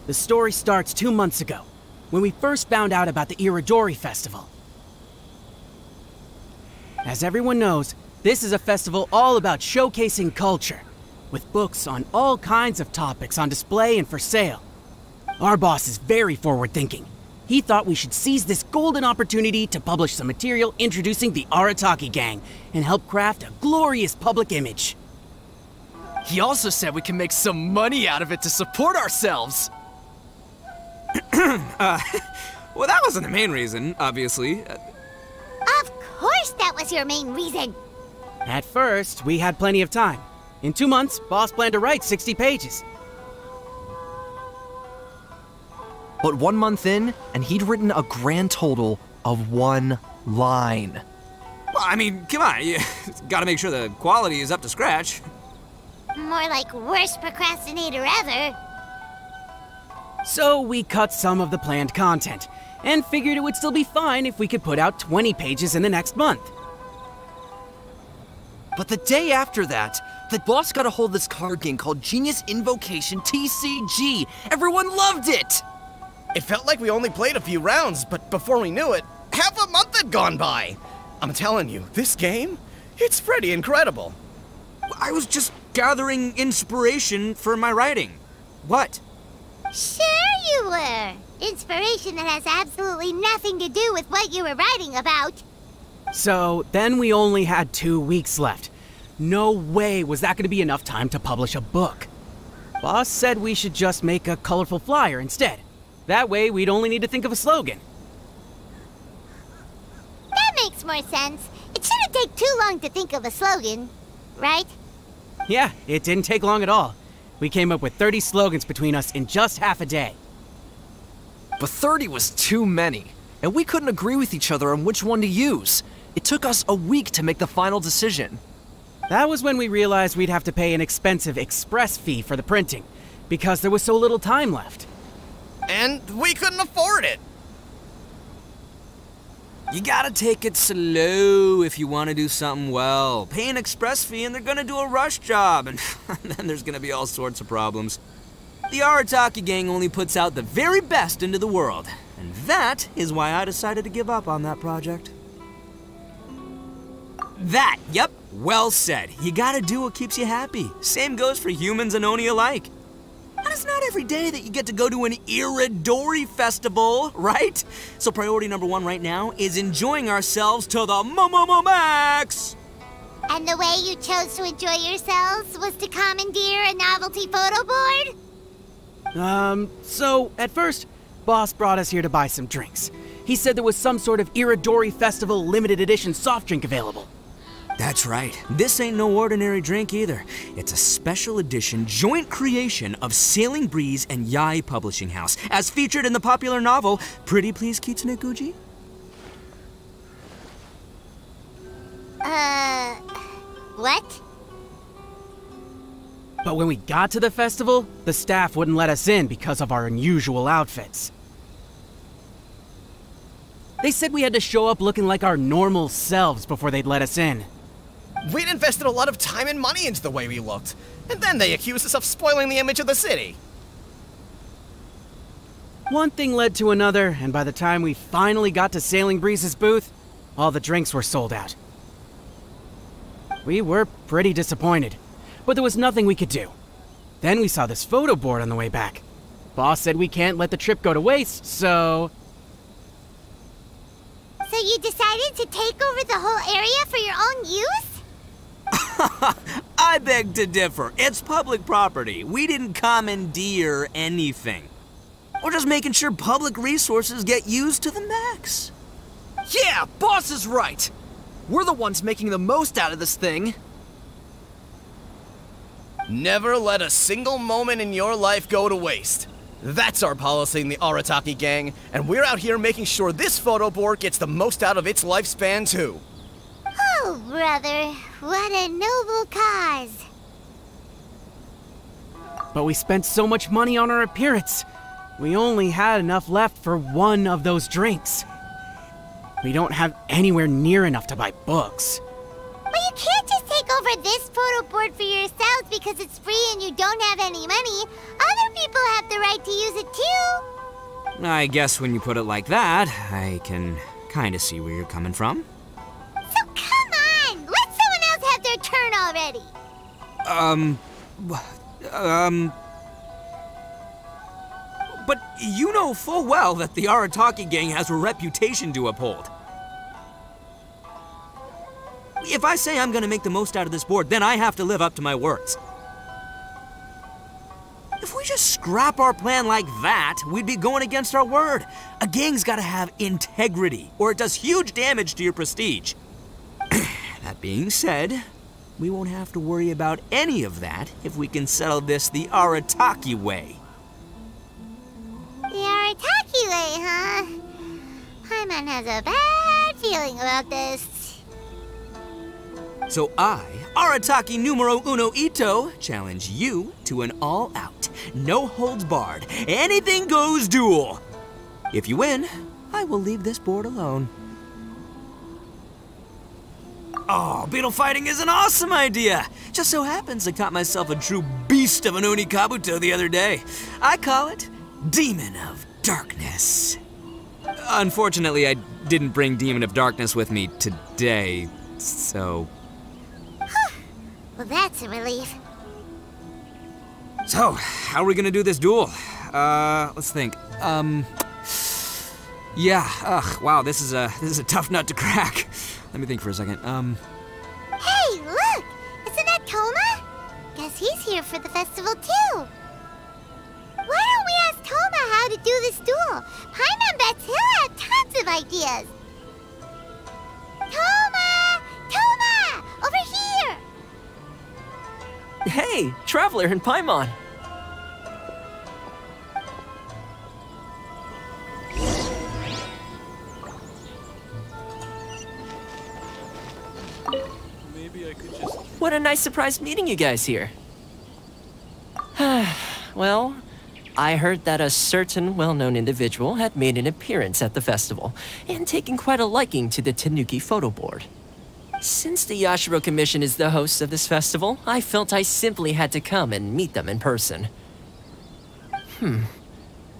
The story starts 2 months ago, when we first found out about the Iridori Festival. As everyone knows, this is a festival all about showcasing culture, with books on all kinds of topics on display and for sale. Our boss is very forward-thinking. He thought we should seize this golden opportunity to publish some material introducing the Arataki gang and help craft a glorious public image. He also said we can make some money out of it to support ourselves. Well, that wasn't the main reason, obviously. Of course that was your main reason. At first, we had plenty of time. In 2 months, boss planned to write 60 pages. But 1 month in, and he'd written a grand total of 1 line. Well, I mean, come on, you gotta make sure the quality is up to scratch. More like worst procrastinator ever. So we cut some of the planned content, and figured it would still be fine if we could put out 20 pages in the next month. But the day after that, the boss got a hold of this card game called Genius Invocation TCG. Everyone loved it! It felt like we only played a few rounds, but before we knew it, half a month had gone by. I'm telling you, this game, it's pretty incredible. I was just gathering inspiration for my writing. What? Sure you were. Inspiration that has absolutely nothing to do with what you were writing about. So then we only had 2 weeks left. No way was that going to be enough time to publish a book. Boss said we should just make a colorful flyer instead. That way we'd only need to think of a slogan. That makes more sense. It shouldn't take too long to think of a slogan, right? Yeah, it didn't take long at all. We came up with 30 slogans between us in just half a day. But 30 was too many, and we couldn't agree with each other on which one to use. It took us a week to make the final decision. That was when we realized we'd have to pay an expensive express fee for the printing, because there was so little time left. And we couldn't afford it. You gotta take it slow if you want to do something well. Pay an express fee and they're gonna do a rush job, and then there's gonna be all sorts of problems. The Arataki gang only puts out the very best into the world, and that is why I decided to give up on that project. Yep, well said. You gotta do what keeps you happy. Same goes for humans and Oni alike. And it's not every day that you get to go to an Iridori festival, right? So priority number 1 right now is enjoying ourselves to the max! And the way you chose to enjoy yourselves was to commandeer a novelty photo board? So at first, boss brought us here to buy some drinks. He said there was some sort of Iridori Festival limited edition soft drink available. That's right. This ain't no ordinary drink either. It's a special edition joint creation of Sailing Breeze and Yai Publishing House, as featured in the popular novel Pretty Please Kitsune Guji. What? But when we got to the festival, the staff wouldn't let us in because of our unusual outfits. They said we had to show up looking like our normal selves before they'd let us in. We'd invested a lot of time and money into the way we looked, and then they accused us of spoiling the image of the city. One thing led to another, and by the time we finally got to Sailing Breeze's booth, all the drinks were sold out. We were pretty disappointed, but there was nothing we could do. Then we saw this photo board on the way back. Boss said we can't let the trip go to waste, so... So you decided to take over the whole area for your own use? I beg to differ. It's public property. We didn't commandeer anything. We're just making sure public resources get used to the max. Yeah, boss is right. We're the ones making the most out of this thing. Never let a single moment in your life go to waste. That's our policy in the Arataki gang, and we're out here making sure this photo board gets the most out of its lifespan, too. Oh, brother, what a noble cause. But we spent so much money on our appearance. We only had enough left for one of those drinks. We don't have anywhere near enough to buy books. But you can't just take over this photo board for yourselves because it's free and you don't have any money. Other people have the right to use it too. I guess when you put it like that, I can kinda see where you're coming from. So come on! Let someone else have their turn already! But you know full well that the Arataki gang has a reputation to uphold. If I say I'm gonna make the most out of this board, then I have to live up to my words. If we just scrap our plan like that, we'd be going against our word. A gang's gotta have integrity, or it does huge damage to your prestige. That being said, we won't have to worry about any of that if we can settle this the Arataki way. The Arataki way, huh? Paimon has a bad feeling about this. So I, Arataki numero uno Ito, challenge you to an all-out, no-holds-barred, anything-goes duel. If you win, I will leave this board alone. Oh, beetle fighting is an awesome idea! Just so happens I caught myself a true beast of an Oni Kabuto the other day. I call it Demon of Darkness. Unfortunately, I didn't bring Demon of Darkness with me today, so... Well, that's a relief. So, how are we gonna do this duel? Let's think. Yeah, wow, this is a tough nut to crack. Let me think for a second. Hey, look! Isn't that Toma? Guess he's here for the festival, too. Why don't we ask Toma how to do this duel? Paimon bets he'll have tons of ideas. Toma! Toma! Over here! Hey, Traveler and Paimon. Maybe I could just... What a nice surprise meeting you guys here. Well, I heard that a certain well-known individual had made an appearance at the festival and taken quite a liking to the Tanuki photo board. Since the Yashiro Commission is the host of this festival, I felt I simply had to come and meet them in person.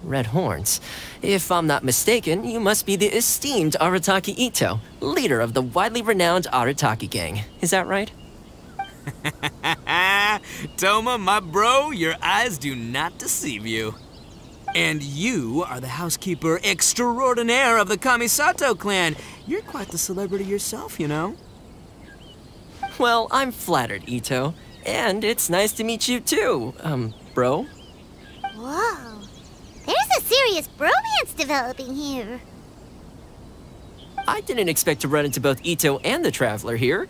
Red horns. If I'm not mistaken, you must be the esteemed Arataki Ito, leader of the widely renowned Arataki gang. Is that right? Toma, my bro, your eyes do not deceive you. And you are the housekeeper extraordinaire of the Kamisato clan. You're quite the celebrity yourself, you know. Well, I'm flattered, Ito. And it's nice to meet you too, bro. Whoa. There's a serious bromance developing here. I didn't expect to run into both Ito and the Traveler here.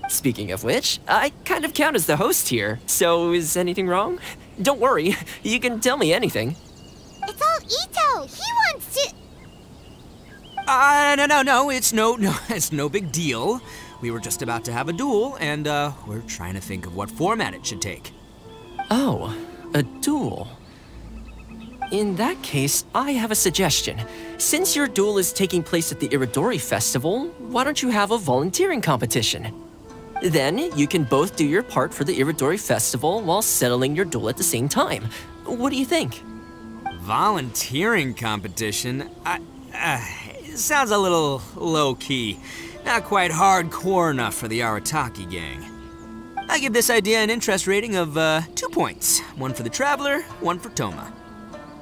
Speaking of which, I kind of count as the host here, so is anything wrong? Don't worry, you can tell me anything. It's all Ito. He wants to... No, it's no big deal. We were just about to have a duel, and we're trying to think of what format it should take. Oh, a duel. In that case, I have a suggestion. Since your duel is taking place at the Irodori Festival, why don't you have a volunteering competition? Then you can both do your part for the Irodori Festival while settling your duel at the same time. What do you think? Volunteering competition? It sounds a little low-key. Not quite hardcore enough for the Arataki gang. I give this idea an interest rating of 2 points. One for the Traveler, one for Toma.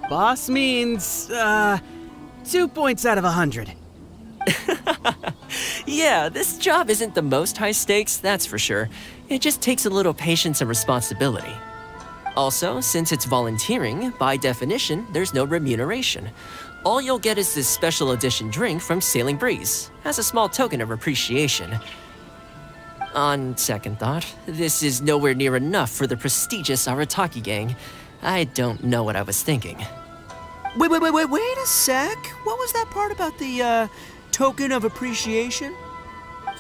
Boss means, 2 points out of 100. Yeah, this job isn't the most high stakes, that's for sure. It just takes a little patience and responsibility. Also, since it's volunteering, by definition, there's no remuneration. All you'll get is this special edition drink from Sailing Breeze, as a small token of appreciation. On second thought, this is nowhere near enough for the prestigious Arataki gang. I don't know what I was thinking. Wait a sec. What was that part about the, token of appreciation?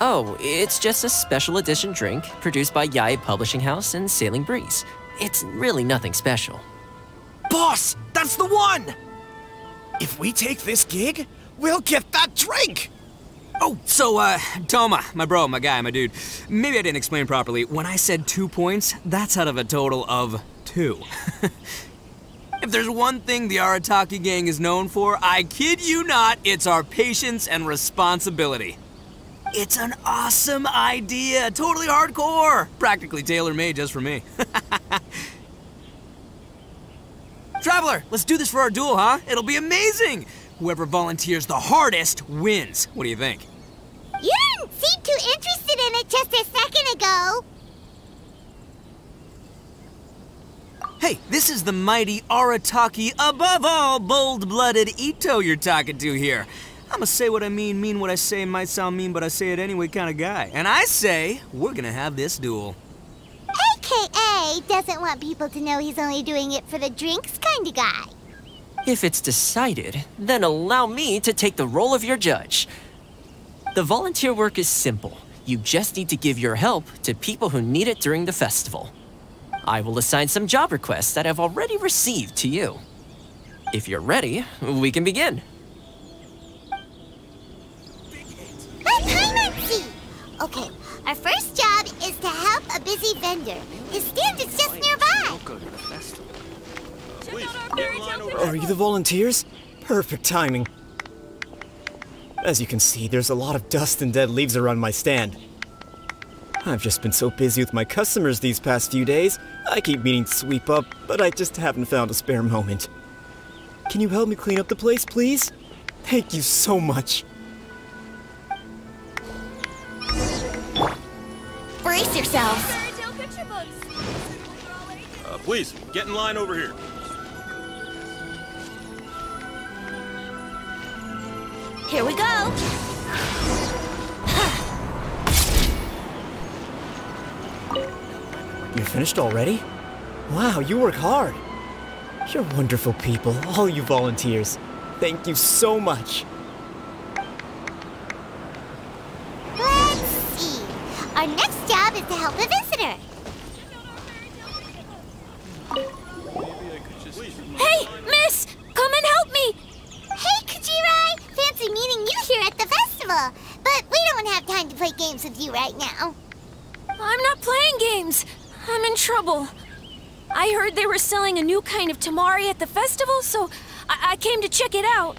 Oh, it's just a special edition drink produced by Yae Publishing House and Sailing Breeze. It's really nothing special. Boss, that's the one! If we take this gig, we'll get that drink! Oh, so, Toma, my bro, my guy, my dude. Maybe I didn't explain properly. When I said 2 points, that's out of a total of 2. If there's one thing the Arataki gang is known for, I kid you not, it's our patience and responsibility. It's an awesome idea, totally hardcore, practically tailor-made just for me. Traveler, let's do this for our duel, huh? It'll be amazing! Whoever volunteers the hardest wins. What do you think? You didn't seem too interested in it just a second ago. Hey, this is the mighty Arataki, above all bold-blooded Ito you're talking to here. I'm a say what I mean what I say, might sound mean, but I say it anyway kind of guy. And I say, we're gonna have this duel. AKA doesn't want people to know he's only doing it for the drinks kind of guy. If it's decided, then allow me to take the role of your judge. The volunteer work is simple. You just need to give your help to people who need it during the festival. I will assign some job requests that I've already received to you. If you're ready, we can begin. Okay, our first job is to help a busy vendor. His stand is just nearby. Are you the volunteers? Perfect timing. As you can see, there's a lot of dust and dead leaves around my stand. I've just been so busy with my customers these past few days, I keep meaning to sweep up, but I just haven't found a spare moment. Can you help me clean up the place, please? Thank you so much. Brace yourselves. Please, get in line over here. Here we go. You're finished already? Wow, you work hard. You're wonderful people, all you volunteers. Thank you so much. Let's see. Our next job is to help a visitor. Hey, miss! Come and help me! Hey, Kujirai! Fancy meeting you here at the festival. But we don't have time to play games with you right now. I'm not playing games. I'm in trouble. I heard they were selling a new kind of tamari at the festival, so I came to check it out.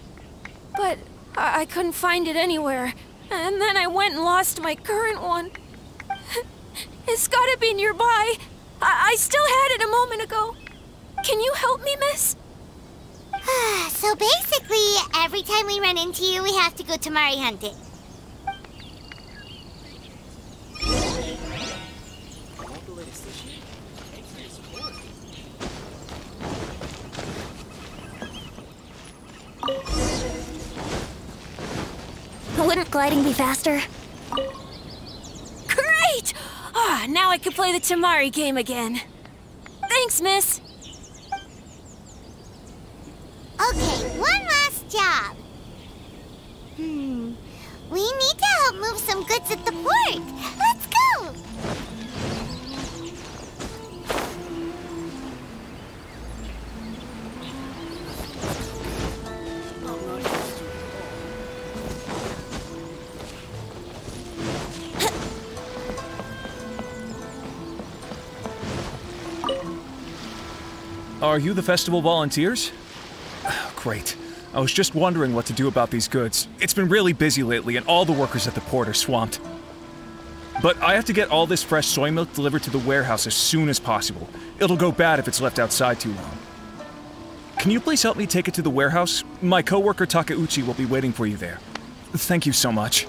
But I couldn't find it anywhere. And then I went and lost my current one. It's gotta be nearby. I still had it a moment ago. Can you help me, miss? So basically, every time we run into you, we have to go tamari hunting. Wouldn't gliding be faster? Great! Now I can play the tamari game again. Thanks, miss. Okay, one last job. We need to help move some goods at the port. Let's go! Are you the festival volunteers? Great. I was just wondering what to do about these goods. It's been really busy lately and all the workers at the port are swamped. But I have to get all this fresh soy milk delivered to the warehouse as soon as possible. It'll go bad if it's left outside too long. Can you please help me take it to the warehouse? My coworker Takeuchi will be waiting for you there. Thank you so much.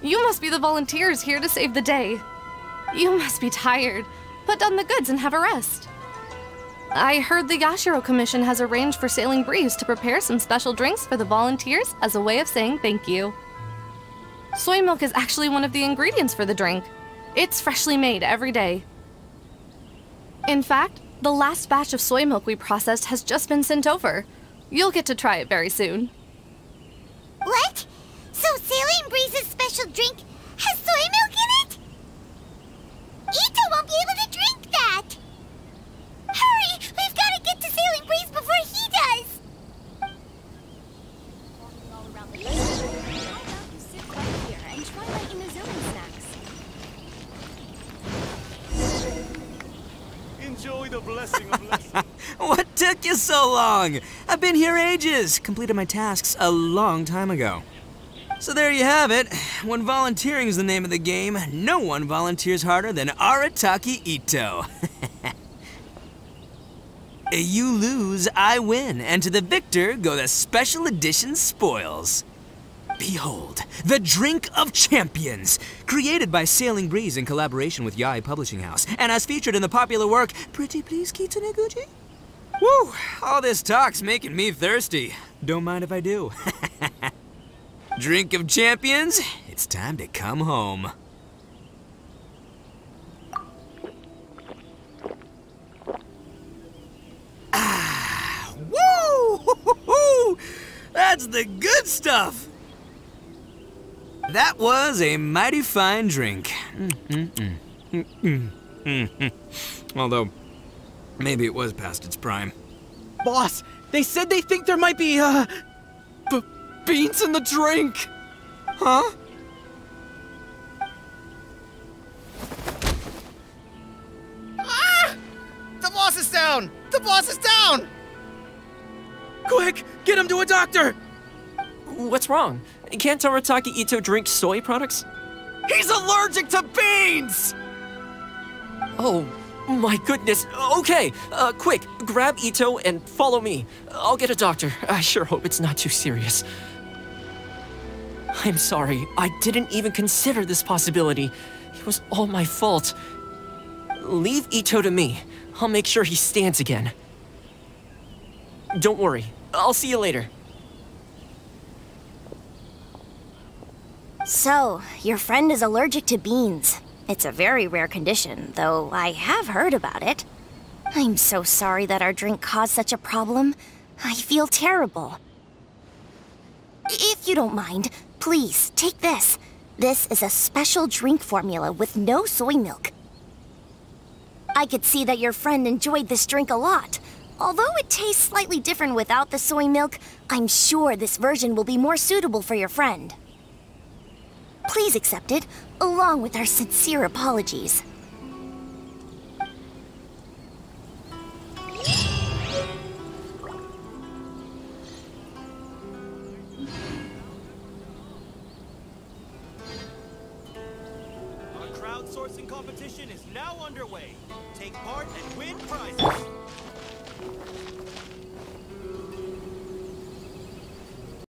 You must be the volunteers here to save the day. You must be tired. Put down the goods and have a rest. I heard the Yashiro Commission has arranged for Sailing Breeze to prepare some special drinks for the volunteers as a way of saying thank you. Soy milk is actually one of the ingredients for the drink. It's freshly made every day. In fact, the last batch of soy milk we processed has just been sent over. You'll get to try it very soon. What? So Sailing Breeze's special drink has soy milk in it? Ito won't be able to drink that! Hurry! We've got to get to Sailing Breeze before he does! Walking all around the lake, how about you sit right here and try my Inazuma snacks? Enjoy the blessing of lessons. What took you so long? I've been here ages. Completed my tasks a long time ago. So there you have it. When volunteering is the name of the game, no one volunteers harder than Arataki Ito. You lose, I win, and to the victor go the special edition spoils. Behold, the Drink of Champions, created by Sailing Breeze in collaboration with Yae Publishing House, and as featured in the popular work, Pretty Please Kitsune Guji? Woo! All this talk's making me thirsty. Don't mind if I do. Drink of Champions, it's time to come home. Ah, woo! That's the good stuff! That was a mighty fine drink. Although, maybe it was past its prime. Boss, they said they think there might be, beans in the drink! Huh? Ah! The boss is down! The boss is down! Quick, get him to a doctor! What's wrong? Can't Arataki Ito drink soy products? He's allergic to beans! Oh, my goodness. Okay, quick, grab Ito and follow me. I'll get a doctor. I sure hope it's not too serious. I'm sorry, I didn't even consider this possibility. It was all my fault. Leave Ito to me. I'll make sure he stands again. Don't worry, I'll see you later. So, your friend is allergic to beans. It's a very rare condition, though I have heard about it. I'm so sorry that our drink caused such a problem. I feel terrible. If you don't mind, please, take this. This is a special drink formula with no soy milk. I could see that your friend enjoyed this drink a lot. Although it tastes slightly different without the soy milk, I'm sure this version will be more suitable for your friend. Please accept it, along with our sincere apologies. Our crowdsourcing competition is now underway. Take part and win prizes.